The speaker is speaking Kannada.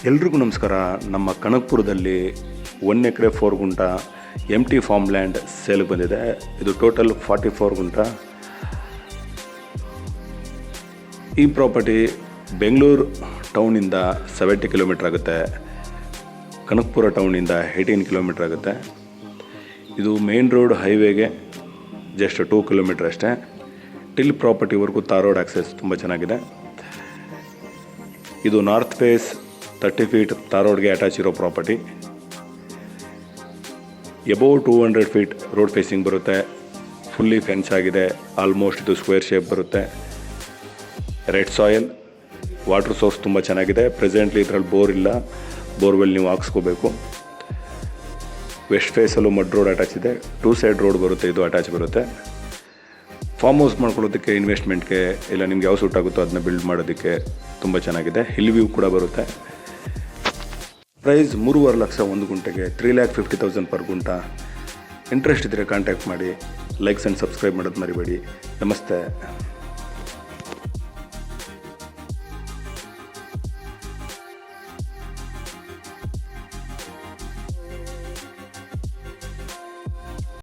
ಎಲ್ರಿಗೂ ನಮಸ್ಕಾರ. ನಮ್ಮ ಕನಕಪುರದಲ್ಲಿ 1 ಎಕರೆ 4 ಗುಂಟ ಎಂಟಿ ಫಾರ್ಮ್ ಲ್ಯಾಂಡ್ ಸೇಲ್ಗೆ ಬಂದಿದೆ. ಇದು ಟೋಟಲ್ 44 ಗುಂಟ. ಈ ಪ್ರಾಪರ್ಟಿ ಬೆಂಗಳೂರು ಟೌನಿಂದ 70 ಕಿಲೋಮೀಟ್ರ್ ಆಗುತ್ತೆ, ಕನಕಪುರ ಟೌನಿಂದ 18 ಕಿಲೋಮೀಟ್ರ್ ಆಗುತ್ತೆ. ಇದು ಮೇನ್ ರೋಡ್ ಹೈವೇಗೆ ಜಸ್ಟ್ 2 ಕಿಲೋಮೀಟ್ರ್ ಅಷ್ಟೇ. ಟಿಲ್ ಪ್ರಾಪರ್ಟಿವರೆಗೂ ತಾರ್ ರೋಡ್ ಆಕ್ಸೆಸ್ ತುಂಬ ಚೆನ್ನಾಗಿದೆ. ಇದು ನಾರ್ತ್ ಫೇಸ್ 30 ಫೀಟ್ ತಾರ್ ರೋಡ್ಗೆ ಅಟ್ಯಾಚ್ ಇರೋ property. Above 200 feet road facing ಬರುತ್ತೆ. ಫುಲ್ಲಿ ಫೆನ್ಸ್ ಆಗಿದೆ. ಆಲ್ಮೋಸ್ಟ್ ಇದು ಸ್ಕ್ವೇರ್ ಶೇಪ್ ಬರುತ್ತೆ. ರೆಡ್ ಸಾಯಿಲ್, ವಾಟರ್ ಸೋರ್ಸ್ ತುಂಬ ಚೆನ್ನಾಗಿದೆ. ಪ್ರೆಸೆಂಟ್ಲಿ ಇದರಲ್ಲಿ ಬೋರ್ ಇಲ್ಲ, ಬೋರ್ವೆಲ್ ನೀವು ಹಾಕ್ಸ್ಕೋಬೇಕು. ವೆಸ್ಟ್ ಫೇಸಲ್ಲೂ ಮಡ್ ರೋಡ್ ಅಟ್ಯಾಚ್ ಇದೆ. 2 ಸೈಡ್ ರೋಡ್ ಬರುತ್ತೆ, ಇದು ಅಟ್ಯಾಚ್ ಬರುತ್ತೆ. ಫಾರ್ಮ್ ಹೌಸ್ ಮಾಡ್ಕೊಳ್ಳೋದಕ್ಕೆ, ಇನ್ವೆಸ್ಟ್ಮೆಂಟ್ಗೆ, ಇಲ್ಲ ನಿಮ್ಗೆ ಯಾವ ಸೂಟ್ ಆಗುತ್ತೋ ಅದನ್ನ ಬಿಲ್ಡ್ ಮಾಡೋದಕ್ಕೆ ತುಂಬ ಚೆನ್ನಾಗಿದೆ. ಹಿಲ್ ವ್ಯೂ ಕೂಡ ಬರುತ್ತೆ. ಪ್ರೈಸ್ 3.5 ಲಕ್ಷ 1 ಗುಂಟೆಗೆ, 3,50,000 ಪರ್ ಗುಂಟ. ಇಂಟ್ರೆಸ್ಟ್ ಇದ್ದರೆ ಕಾಂಟ್ಯಾಕ್ಟ್ ಮಾಡಿ. ಲೈಕ್ಸ್ ಆ್ಯಂಡ್ ಸಬ್ಸ್ಕ್ರೈಬ್ ಮಾಡೋದು ಮರಿಬೇಡಿ. ನಮಸ್ತೆ.